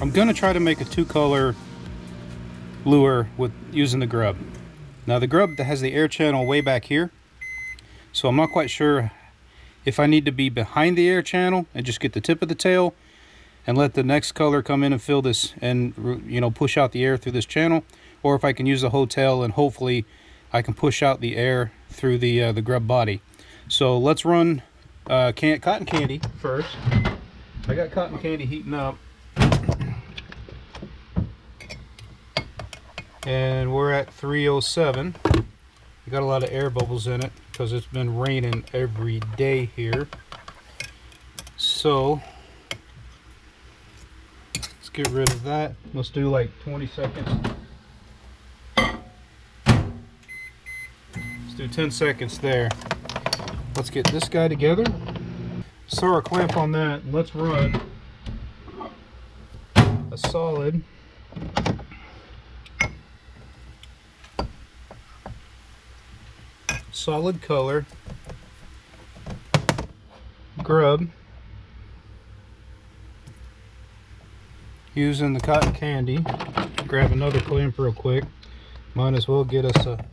I'm gonna try to make a 2-color lure with using the grub. Now the grub that has the air channel way back here, so I'm not quite sure if I need to be behind the air channel and just get the tip of the tail and let the next color come in and fill this and, you know, push out the air through this channel, or if I can use the whole tail and hopefully I can push out the air through the grub body. So let's run cotton candy first. I got cotton candy heating up, and we're at 307. We got a lot of air bubbles in it because it's been raining every day here. So let's get rid of that. Let's do like 20 seconds. Let's do 10 seconds there. Let's get this guy together. So our clamp on that, and let's run a solid color grub using the cotton candy. Grab another clamp real quick. Might as well get us a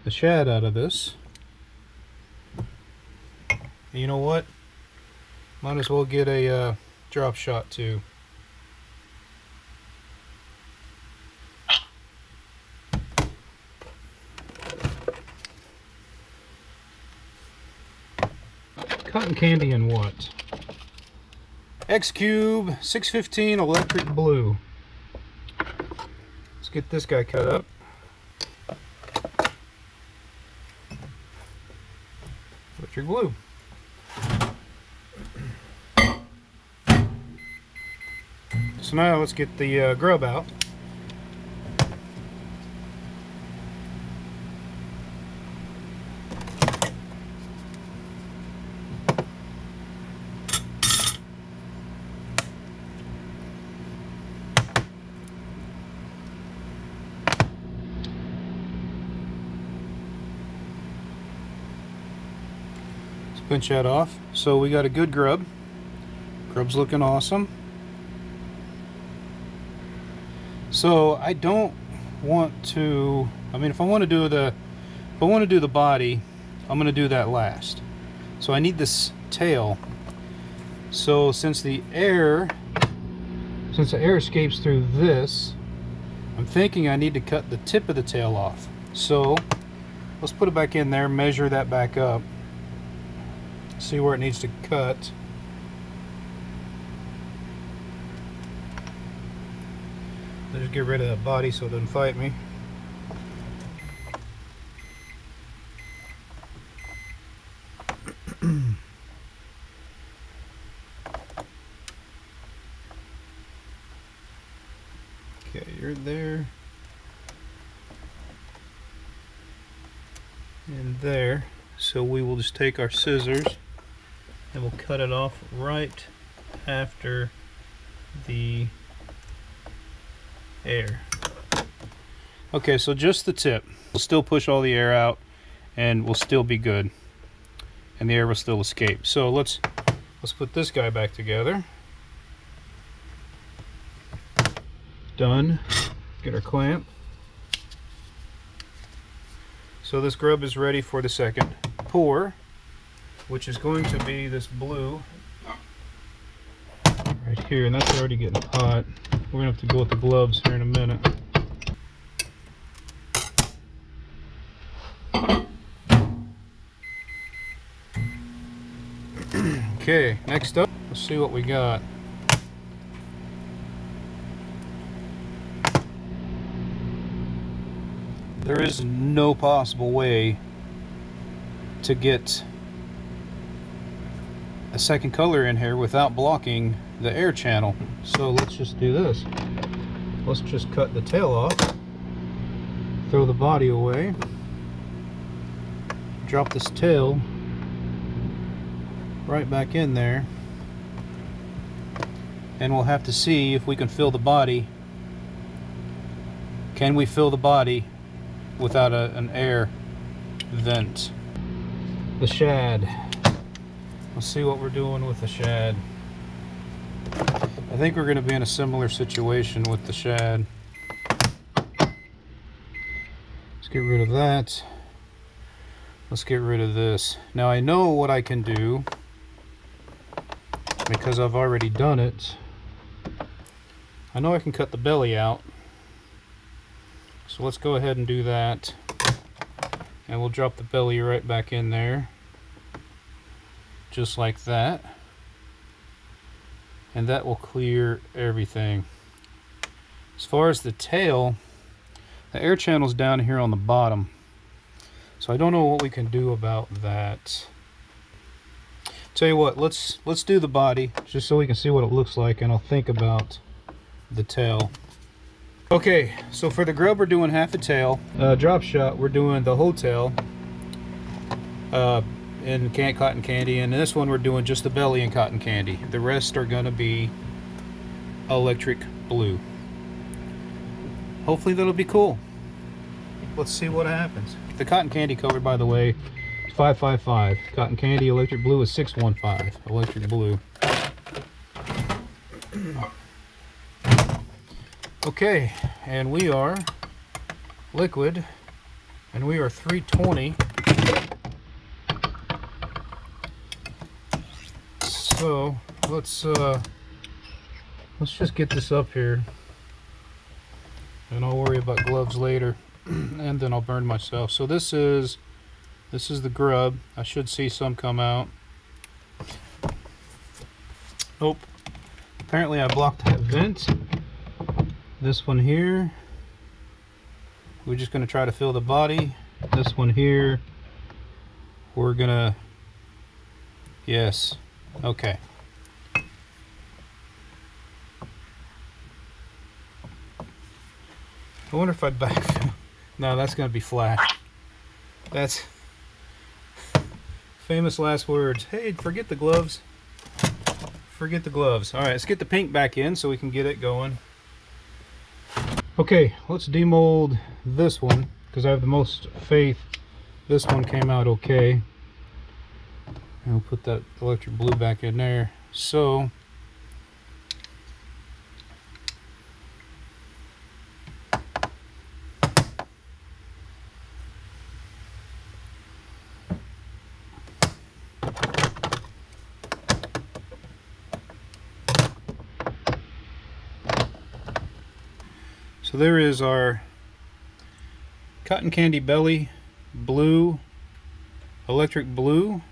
shad out of this. And you know what? Might as well get a drop shot too. Cotton candy and what? X Cube 615 electric blue. Let's get this guy cut up. Electric blue. So now let's get the grub out. Pinch that off. So we got a good grub. Grub's looking awesome. So I don't want to, I mean, if I want to do the body, I'm going to do that last. So I need this tail. So since the air escapes through this, I'm thinking I need to cut the tip of the tail off. So let's put it back in there, measure that back up. See where it needs to cut. Let's just get rid of that body so it doesn't fight me. Okay, you're there. And there. So we will just take our scissors and we'll cut it off right after the air. Okay, so just the tip. We'll still push all the air out and we'll still be good. And the air will still escape. So let's put this guy back together. Done. Get our clamp. So this grub is ready for the second pour, which is going to be this blue right here, and that's already getting hot. We're gonna have to go with the gloves here in a minute. Okay, next up, let's see what we got. There is no possible way to get a second color in here without blocking the air channel. So let's just do this. Let's just cut the tail off, throw the body away, drop this tail right back in there, and we'll have to see if we can fill the body. Can we fill the body without an air vent? The shad. Let's see what we're doing with the shad. I think we're going to be in a similar situation with the shad. Let's get rid of that. Let's get rid of this. Now I know what I can do because I've already done it. I know I can cut the belly out. So let's go ahead and do that. And we'll drop the belly right back in there. Just like that. And that will clear everything. As far as the tail, the air channel's down here on the bottom. So I don't know what we can do about that. Tell you what, let's do the body just so we can see what it looks like, and I'll think about the tail. Okay, so for the grub we're doing half a tail. Drop shot we're doing the whole tail in cotton candy, and this one we're doing just the belly in cotton candy. The rest are gonna be electric blue. Hopefully that'll be cool. Let's see what happens. The cotton candy color, by the way, is 555. Cotton candy electric blue is 615. Electric blue. Okay, and we are liquid, and we are 320. So let's just get this up here, and I'll worry about gloves later, and then I'll burn myself. So this is the grub. I should see some come out. Nope. Apparently I blocked that vent. This one here, we're just going to try to fill the body. This one here, we're gonna, yes, okay. I wonder if I'd backfill. No, that's going to be flash. That's famous last words. Hey, forget the gloves. Forget the gloves. All right, let's get the pink back in so we can get it going. Okay, let's demold this one because I have the most faith this one came out okay. And we'll put that electric blue back in there. So there is our cotton candy belly blue, electric blue,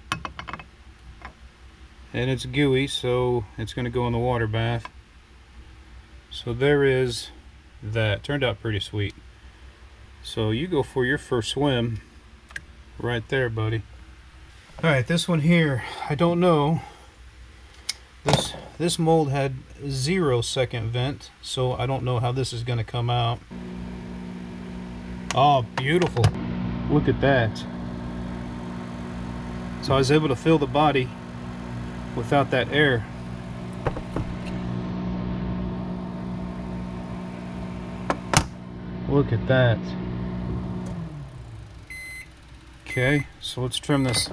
and it's gooey, so it's going to go in the water bath. So there is that. Turned out pretty sweet. So you go for your first swim right there, buddy. Alright, this one here, I don't know. This mold had 0 second vent, so I don't know how this is going to come out. Oh, beautiful. Look at that. So I was able to fill the body without that air. Look at that. Okay, so let's trim this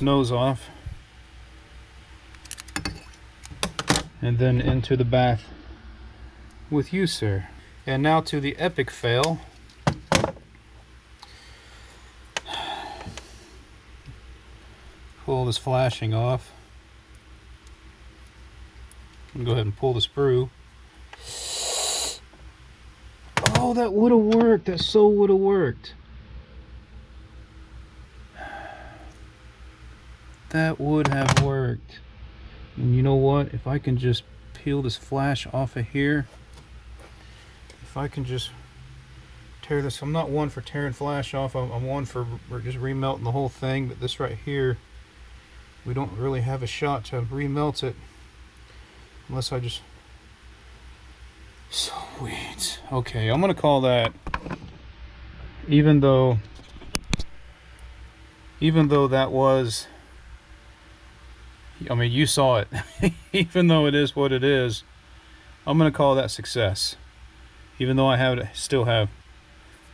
nose off. And then into the bath with you, sir. And now to the epic fail. Pull this flashing off. And go ahead and pull the sprue. Oh, that would have worked. That so would have worked. That would have worked. And you know what? If I can just peel this flash off of here, if I can just tear this, I'm not one for tearing flash off, I'm one for just remelting the whole thing, but this right here, we don't really have a shot to remelt it unless I just, sweet. Okay, I'm gonna call that, even though that was, I mean, you saw it. Even though it is what it is, I'm going to call that success. Even though I still have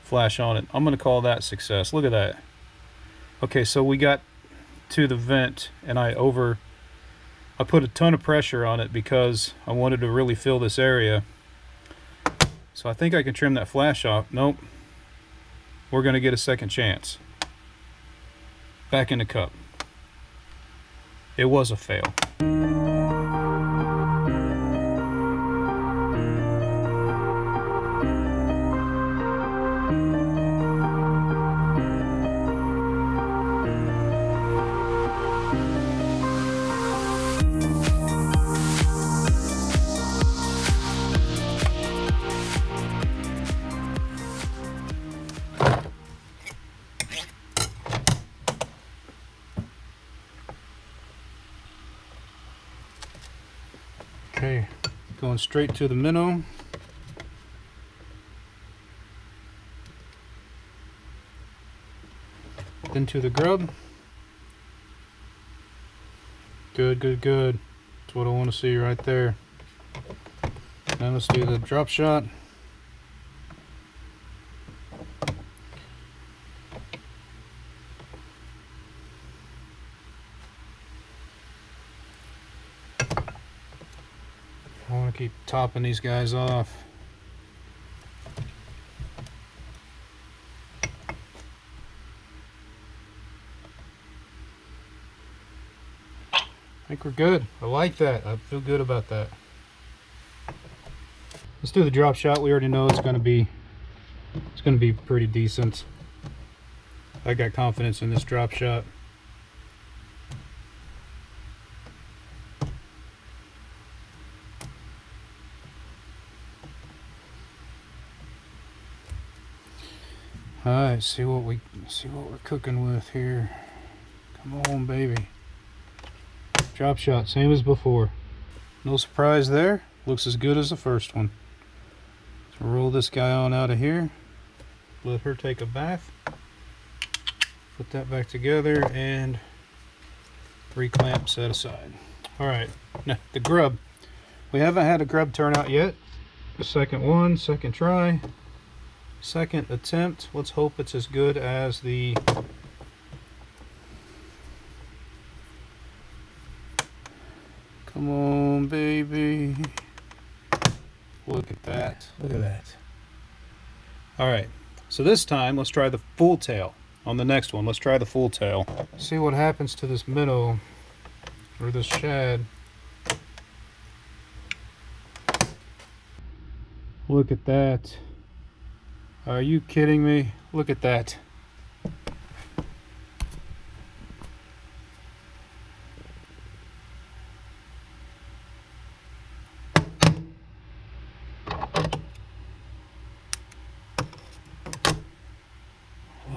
flash on it, I'm going to call that success. Look at that. Okay, so we got to the vent, and I put a ton of pressure on it because I wanted to really fill this area. So I think I can trim that flash off. Nope. We're gonna get a second chance. Back in the cup. It was a fail. Okay, going straight to the minnow. Then to the grub. Good, good, good. That's what I want to see right there. Now let's do the drop shot. I want to keep topping these guys off. I think we're good. I like that. I feel good about that. Let's do the drop shot. We already know it's going to be pretty decent. I got confidence in this drop shot. All right, see what we're cooking with here. Come on, baby. Drop shot, same as before. No surprise there. Looks as good as the first one. So roll this guy on out of here. Let her take a bath. Put that back together and reclamp, set aside. All right, now the grub. We haven't had a grub turn out yet. The second one, second try. Second attempt. Let's hope it's as good as the come on, baby. Look at that. Look at that. All right, so this time let's try the full tail. On the next one, let's try the full tail. See what happens to this minnow or this shad. Look at that. Are you kidding me? Look at that.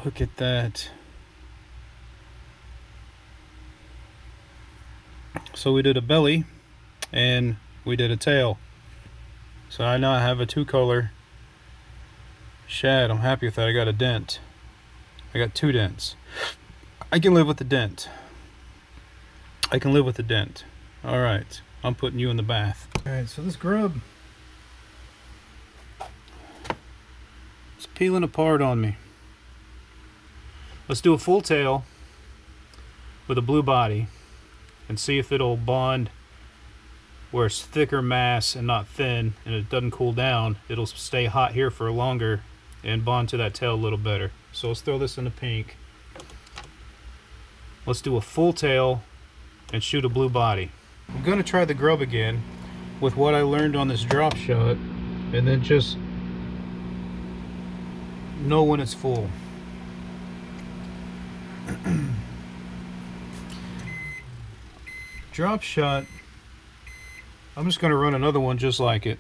Look at that. So we did a belly and we did a tail. So I now have a two-color shad. I'm happy with that. I got a dent. I got two dents. I can live with the dent. I can live with the dent. All right, I'm putting you in the bath. All right, so this grub, it's peeling apart on me. Let's do a full tail with a blue body and see if it'll bond where it's thicker mass and not thin, and it doesn't cool down. It'll stay hot here for longer and bond to that tail a little better. So let's throw this in the pink. Let's do a full tail and shoot a blue body. I'm gonna try the grub again with what I learned on this drop shot, and then just know when it's full. Drop shot, I'm just gonna run another one just like it.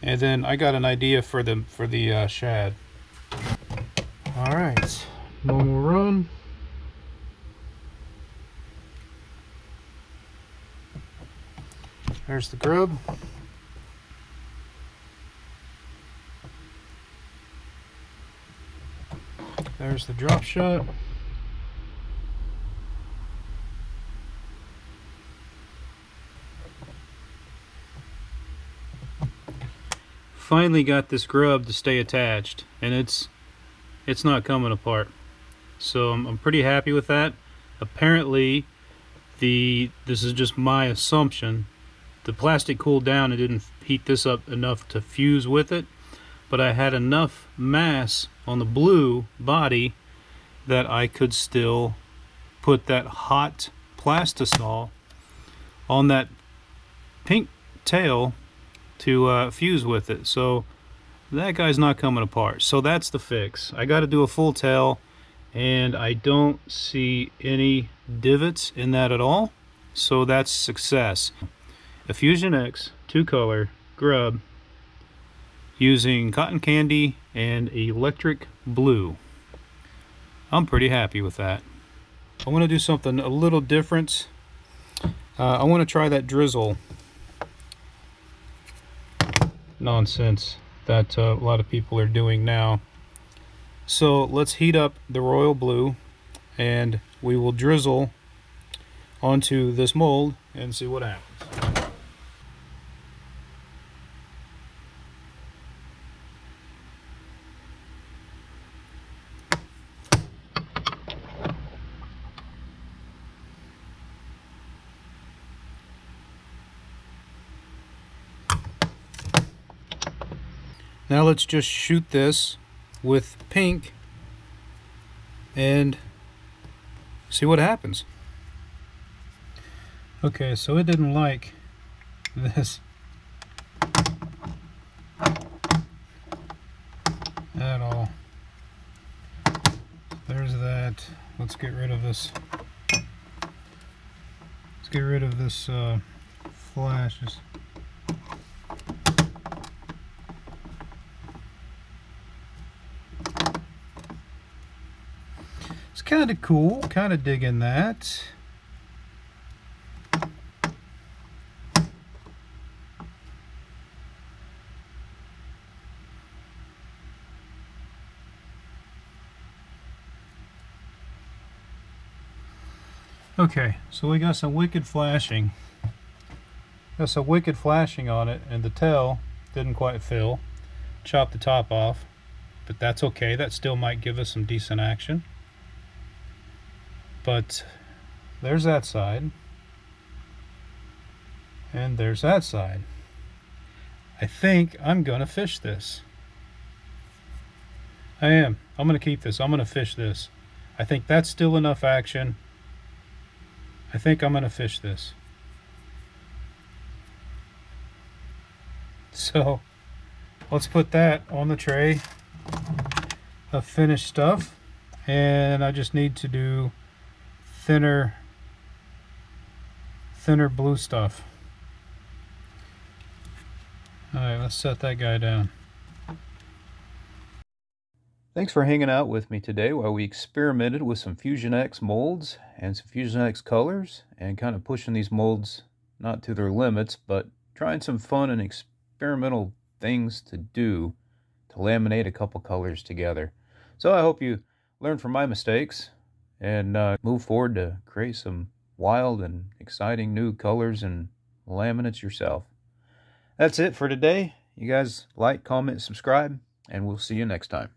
And then I got an idea for the shad. All right, one more run. There's the grub. There's the drop shot. Finally got this grub to stay attached, and it's not coming apart, so I'm pretty happy with that. Apparently, this is just my assumption, the plastic cooled down and didn't heat this up enough to fuse with it, but I had enough mass on the blue body that I could still put that hot plastisol on that pink tail to fuse with it. So that guy's not coming apart. So that's the fix. I got to do a full tail, and I don't see any divots in that at all. So that's success. A Fusion X 2-color grub using cotton candy and electric blue. I'm pretty happy with that. I want to do something a little different. I want to try that drizzle nonsense that a lot of people are doing now. So let's heat up the royal blue and we will drizzle onto this mold and see what happens. Now let's just shoot this with pink and see what happens. Okay, so it didn't like this at all. There's that. Let's get rid of this. Let's get rid of this flashes. It's kind of cool, kind of digging that. Okay, so we got some wicked flashing. Got some wicked flashing on it, and the tail didn't quite fill. Chopped the top off, but that's okay. That still might give us some decent action. But there's that side, and there's that side. I think I'm gonna fish this. I am. I'm gonna keep this. I'm gonna fish this. I think that's still enough action. I think I'm gonna fish this. So let's put that on the tray of finished stuff, and I just need to do thinner blue stuff. Alright, let's set that guy down. Thanks for hanging out with me today while we experimented with some Fusion X molds and some Fusion X colors, and kind of pushing these molds not to their limits, but trying some fun and experimental things to do to laminate a couple colors together. So I hope you learn from my mistakes and move forward to create some wild and exciting new colors and laminates yourself. That's it for today. You guys like, comment, subscribe, and we'll see you next time.